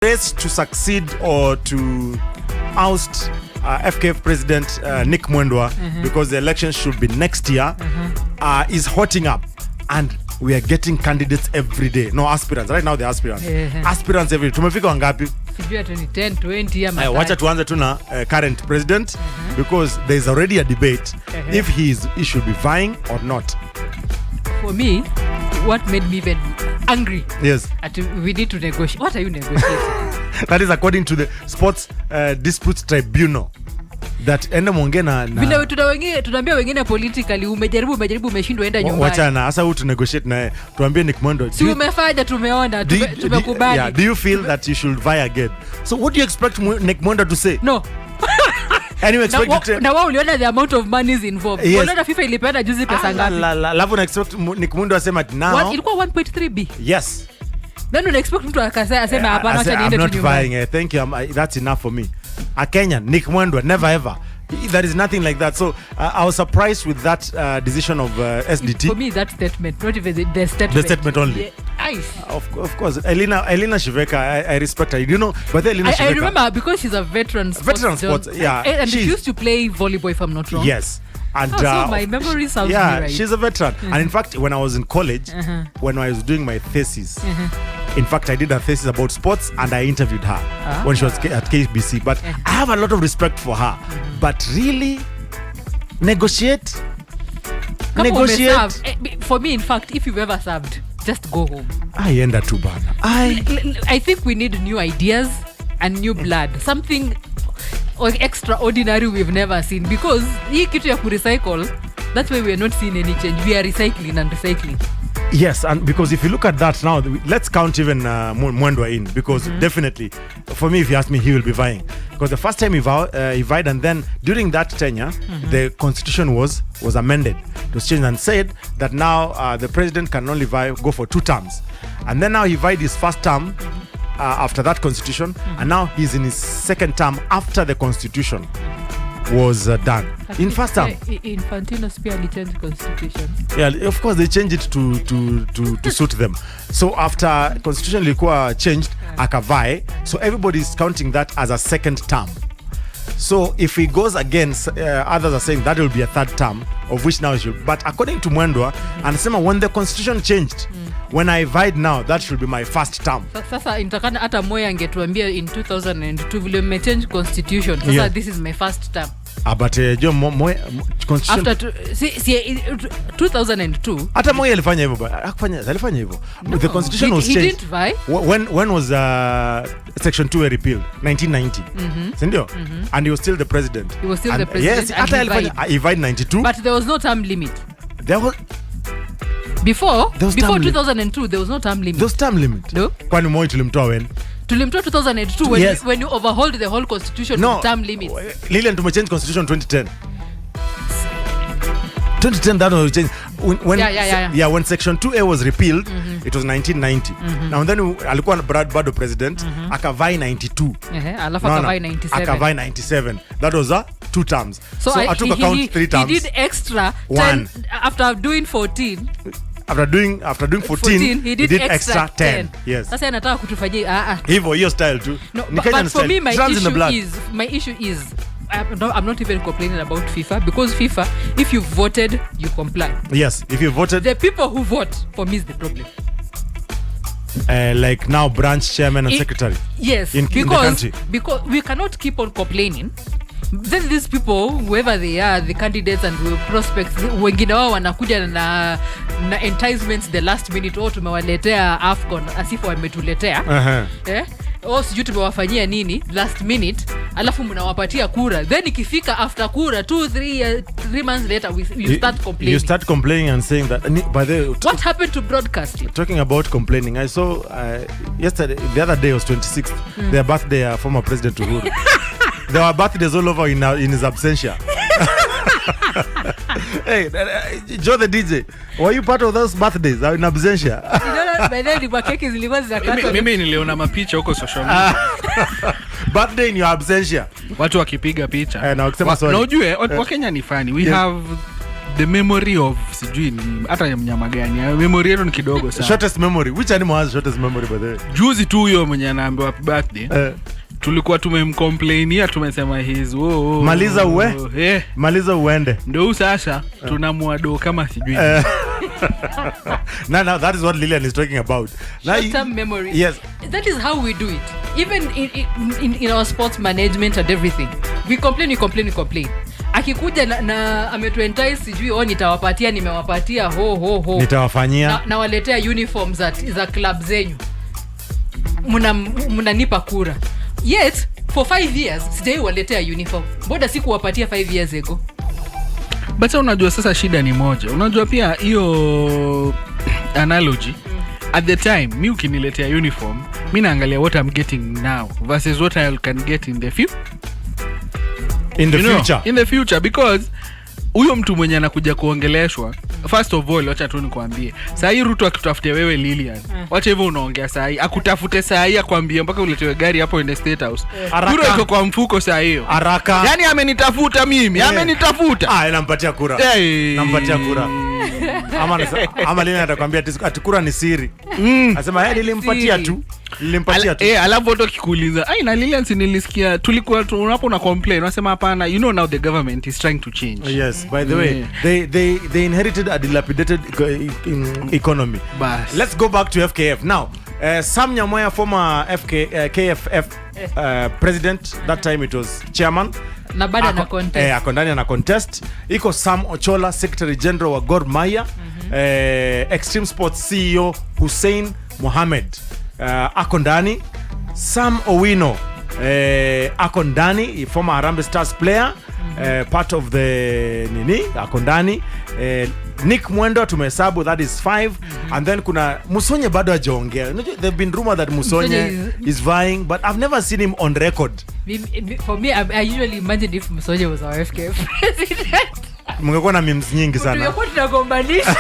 race to succeed or to oust FKF President Nick Mwendwa, because the election should be next year, is hotting up, and we are getting candidates every day. No, aspirants. Right now the aspirants. Aspirants every day. Tumefika wangapi? Sijua 10, 20 ama. Wacha tuanze tuna current president, because there is already a debate if he should be vying or not. For me, what made me even angry? Yes. We need to negotiate. What are you negotiating? That is according to the Sports Disputes Tribunal. That enda mwongena na vile tunaambia wengine politically umejaribu umeshindwa enda nyumbani. Wachana sasa huyu tu negotiate naye. Tuambie Nick Mwendwa. Si umefanya tumekubali. Yeah, do you feel that you should vie again? So what do you expect Nick Mwendwa to say? No. And you expect na wao uliona the amount of money is involved. Yes. Uliona FIFA ilipenda juzi pesa ngapi? Alafu na expect Nick Mwendwa asema now ilikuwa 1.3 B. Yes. Then una expect mtu akasema aseme hapana acha niende tu nyumbani. I'm not vying. Thank you. That's enough for me. A Kenyan, Nick Mwendwa, never ever. There is nothing like that. So I was surprised with that decision of SDT. For me, that statement, not even the statement. The statement only. Yeah. Of course. Elena Shiveka, I respect her. You know, but Elena Shiveka. I remember because she's a veteran sports. Yeah. And she used to play volleyball, if I'm not wrong. Yes. And so my memory sounds right. She's a veteran. And in fact, when I was in college, when I was doing my thesis, in fact, I did a thesis about sports, and I interviewed her when she was at KBC. But I have a lot of respect for her. But really, negotiate. For me, in fact, if you've ever served, just go home. I end too bad. I think we need new ideas and new blood. Something extraordinary we've never seen, because hii kitu ya kurecycle, that's why we are not seeing any change. We are recycling and recycling. Yes, and because if you look at that now, let's count even Mwendwa in, because definitely, for me, if you ask me, he will be vying. Because the first time he vied, and then during that tenure, the constitution was amended. It was changed and said that now the president can only go for 2 terms. And then now he vied his first term after that constitution, and now he's in his second term after the constitution was done. In first term, Infantino's purely changed constitution. Yeah, of course they changed it to suit them. So after constitution ilikuwa changed, akavai, so everybody is counting that as a second term. So if he goes again, others are saying that will be a third term, of which now he should. But according to Mwendwa, anasema when the constitution changed, when I vied now, that should be my first term. Sasa intakana hata Moya angetuambia in 2002 vile mmechange constitution. Sasa yeah. This is my first term. But constitution after 2002 hata Moya alifanya hivyo. No, the constitution was changed. He didn't vie. When was section 2 repealed? 1990. Sindio? And he was still the president. He was still the president. Yes, he vied 92. But there was no term limit. There was Before 2002 there was no term limit. There was term limit. No? Kwani Moi tulimtoa when? Tulimtoa 2002 when you overhauled the whole constitution with term limits. Lilian, tumechange constitution 2010. 2010 that was changed when section 2A was repealed. It was 1990. Now then alikuwa bado president, akavai 92. Alafu akavai 97. Akavai 97. That was 2 terms. So I took account 3 terms. He did extra 10 after doing 14. After doing 14, he did extra 10. Yes. Sasa anataka kutufanyia hiyo style too. No, but for me my issue is I'm not even complaining about FIFA, because FIFA, if you voted, you comply. Yes, if you voted. The people who vote, for me, is the problem. Like now, branch chairman and secretary. Yes, in the country. Because we cannot keep on complaining. Then these people, whoever they are, the candidates and the prospects, wengine wao wanakuja na enticements the last minute. Tumewaletea AFCON asifu wametuletea. Sijui tumewafanyia nini last minute, alafu mnawapatia kura, then ikifika after kura 2-3 months later you start complaining. You start complaining and saying that. By the way, what happened to broadcasting? Talking about complaining, I saw yesterday, the other day was 26th, their birthday, former President Uhuru. There were birthdays all over in his absentia. Hey, Joe the DJ, were you part of those birthdays in absentia? Mimi niliona mapicha huko social media. Birthday in your absentia. Watu wakipiga picha. Na wakisema sorry. Na ujue wa Kenya ni funny. We have the memory of sijui ni hata ya mnyama gani. Memory yetu ni kidogo sana. Shortest memory. Which animal has shortest memory by the way? Juzi tu huyo mwenye anaambiwa happy birthday. Tulikuwa tumemcomplainia tumesema his maliza uwe maliza uende ndio sasa tunamwado kama sijui now that is what Lilian is talking about. Short-term memory. Yes, that is how we do it. Even in our sports management and everything, we complain. Akikuja na ametuentice sijui nitawapatia nimewapatia ho nitawafanyia na waletea uniforms za club zenyu mnanipa kura. Yet for 5 years sijai waletea uniform. Boda sikuwapatia 5 years ago. But unajua sasa shida ni moja. Unajua pia hiyo analogy at the time mi ukiniletea uniform mi naangalia what I'm getting now versus what I can get in the future. In the future because huyo mtu mwenye anakuja kuongeleshwa first of all acha tu nikwambie saa hii Ruto akitafutia wewe Lilian acha hivyo unaongea saa hii akutafute saa hii akwambie mpaka uletewe gari hapo in the state house kura iko kwa mfuko saa hiyo haraka yani amenitafuta mimi amenitafuta nampatia kura nampatia kura ama Lilian atakwambia ati kura ni siri anasema nilimpatia tu alafu watu kikuuliza na Lilian si nilisikia tulikuwa unapo na complain unasema hapana now the government is trying to change. Yes, by the way they inherited a dilapidated economy. Let's go back to FKF now. Sam Nyamoya, former KFF president, that time it was chairman na bado na contest akondani na contest iko Sam Ochola, secretary general wa Gor Mahia, Extreme Sports CEO Hussein Mohamed akondani, Sam Owino akondani, former Harambee Stars player, part of the akondani, Nick Mwendo tumehesabu, that is 5, and then kuna Musonye bado hajaongea. There've been rumor that Musonye is vying, but I've never seen him on record. For me, I usually imagine if Musonye was our FKF president. Mungekuwa na memes nyingi sana. Tungekuwa tunagombanisha.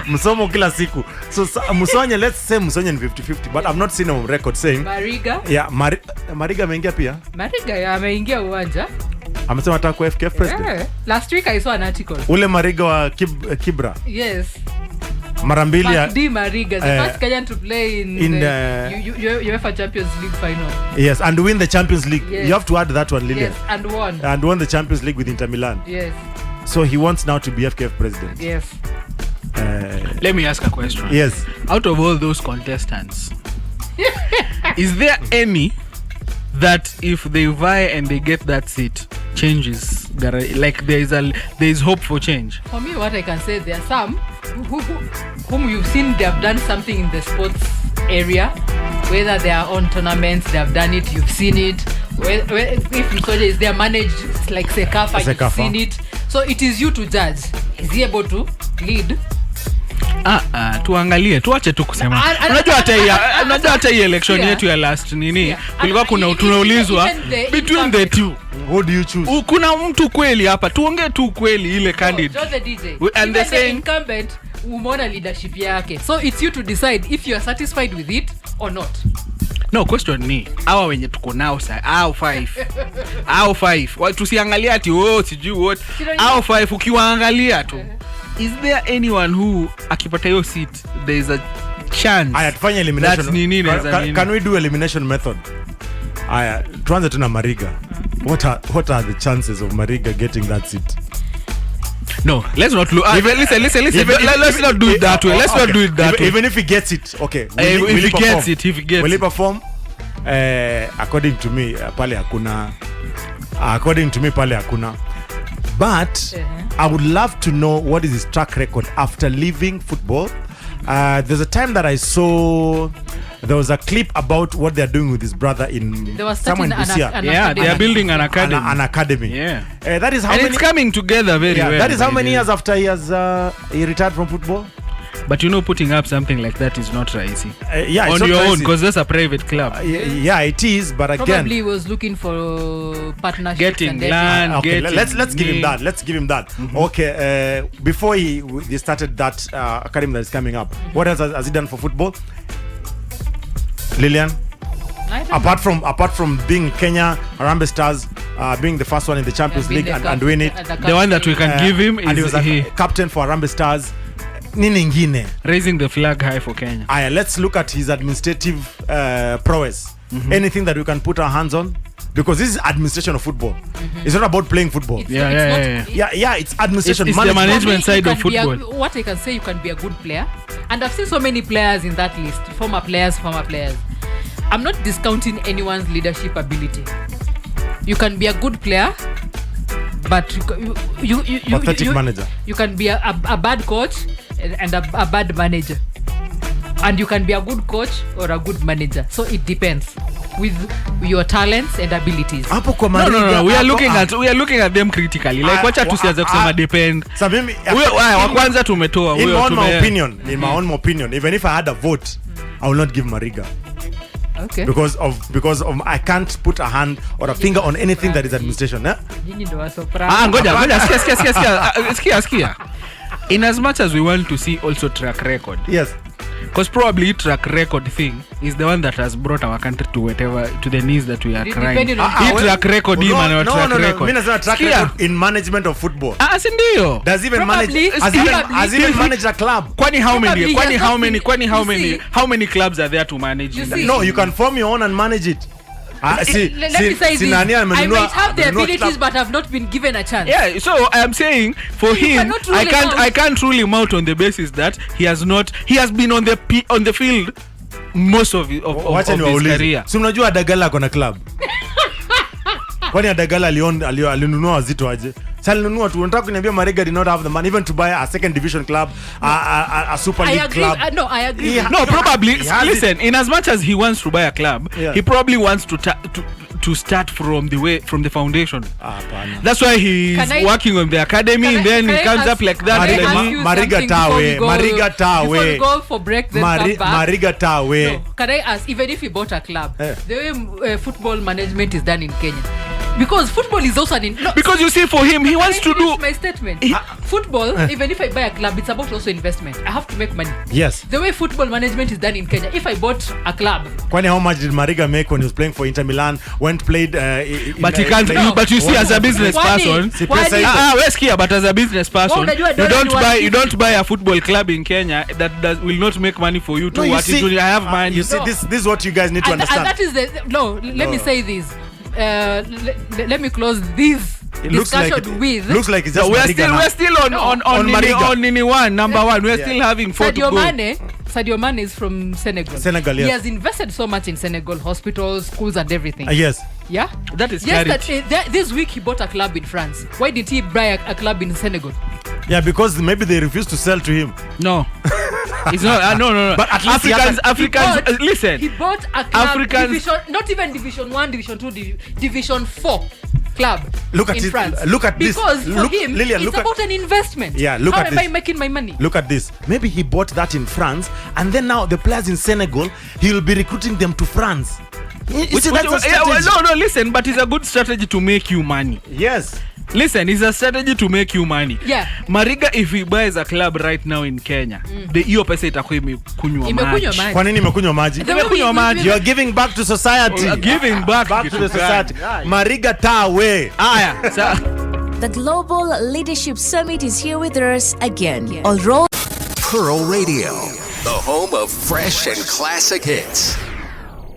Msomo kila siku. So Musonye, let's say Musonye ni 50-50, but I've not seen him on record saying Mariga. Yeah, Mariga ameingia pia. Mariga ameingia uwanja. Amesema ataka kuwa FKF president. Last week I saw an article. Ule Mariga wa Kibra. Yes. Mara mbili ya Mariga, the first Kenyan to play in the UEFA Champions League final. Yes, and win the Champions League. Yes. You have to add that one, Lilian. Yes, and won the Champions League with Inter Milan. Yes. So he wants now to be FKF president. Yes. Let me ask a question. Yes. Out of all those contestants, is there any that if they vie and they get that seat changes, like there is hope for change? For me, what I can say, there are some whom you've seen they have done something in the sports area, whether they are on tournaments, they have done it, you've seen it. If Musonye is there managed like Sekafa, you've seen it. So it is you to judge. Is he able to lead? Tuangalie, tuache tu kusema. Unajua hata hii election yetu ya last nini kulikuwa kuna tunaulizwa between the two, who do you choose? Kuna mtu kweli hapa, tuongee tu kweli ile candidate. Just the DJ. And the saying incumbent umeona leadership yake. So it's you to decide if you are satisfied with it or not. No, question ni hawa wenye tuko nao sasa au 5 tusiangalia ati sijui what au 5 ukiwaangalia tu. Is there anyone who akipata hiyo seat there is a chance? Aya, tufanye elimination. Can we do elimination method? Aya, tuanze tuna Mariga. What are the chances of Mariga getting that seat? No, let's not look. Let's not do it that way. Let's not do it that way. Even if he gets it, okay. If he gets it. Will he perform? According to me, pale hakuna. But I would love to know what is his track record after leaving football. There's a time that I saw there was a clip about what they're doing with his brother in somewhere in Busia. They are building an academy. An academy. Yeah. That is how and many, it's coming together very well. That is how many years after he retired from football? But putting up something like that is not easy. On your own, because that's a private club. Yeah, it is. But again, probably he was looking for partnerships. Getting land. Okay, let's give him that. Mm-hmm. Okay, before they started that academy that is coming up, what else has he done for football? Lilian? I apart from being Kenya Harambee Stars, being the first one in the Champions League and win it, the one that we can give him and he was is captain for Harambee Stars. Nini ingine? Raising the flag high for Kenya. Let's look at his administrative prowess. Anything that we can put our hands on, because this is administration of football. It's not about playing football. It's It's administration. It's the management side of football. What I can say, you can be a good player, and I've seen so many players in that list. Former players. I'm not discounting anyone's leadership ability. You can be a good player, but you pathetic manager. You can be a bad coach and a bad manager, and you can be a good coach or a good manager. So it depends with your talents and abilities. No. We are looking at them critically. Like wacha tusianze kusema depend. Wa kwanza tumetoa huyo in my own opinion, even if I had a vote, I will not give Mariga. Okay. Because of I can't put a hand or a finger on anything that is administration. Ngoja sikia. In as much as we want to see also track record. Yes. Because probably track record thing is the one that has brought our country to the knees that we are crying. Track record track record in management of football. Sindio. Does even manage a club? Kwani how many clubs are there to manage? No, you can form your own and manage it. Let me say this. I might have the abilities, but I've not been given a chance. Yeah, so I am saying for him, I can't rule him out on the basis that he has been on the field most of his career. Si unajua Adagala kona club. Kwani Adagala alinunua Wazito aje? Salinunua tu. Unataka kuniambia Mariga did not have the money even to buy a second division club, a Super League club. No, I agree. No, probably. Listen, in as much as he wants to buy a club, he probably wants to start from the foundation. That's why he's working on the academy, and then he comes up like that. Mariga Tawe. Go for break, then come back. Mariga Tawe. No, can I ask, even if he bought a club, the way football management is done in Kenya, because football is also because you see, for him, he wants to do my statement. Football, even if I buy a club, it's about also investment. I have to make money. Yes. The way football management is done in Kenya, if I bought a club, Kwani how much did Mariga make when he was playing for Inter Milan? But he can't. But you see, as a business person, but as a business person, you don't buy a football club in Kenya that will not make money for you to I have money. You see, this is what you guys need to understand. And that is let me say this. Let me close this discussion with. Looks like it's just we're still on Nini one, number one. We're still having 4 to go. Sadio Mane is from Senegal. Yes. He has invested so much in Senegal, hospitals, schools, and everything. Yes. Yeah. That is charity. This week he bought a club in France. Why did he buy a club in Senegal? Yeah, because maybe they refused to sell to him. No. It's not. No. But at least Africans. Listen. He bought a club. Not even Division 1, Division 2, Division 4 club. Look at France. Look at this. Because for him, Lilian, it's about an investment. Yeah, look How at am this. I making my money? Look at this. Maybe he bought that in France, and then now the players in Senegal, he will be recruiting them to France. No, listen, but it's a good strategy to make you money. Yes. Listen, it's a strategy to make you money. Yeah. Mariga, if he buys a club right now in Kenya, hiyo pesa itakuwa imekunywa maji. Kwa nini imekunywa maji? Imekunywa maji. You are giving back to society. Giving back to the society. Mariga Tawe. The Global Leadership Summit is here with us again. Pearl Radio, the home of fresh and classic hits.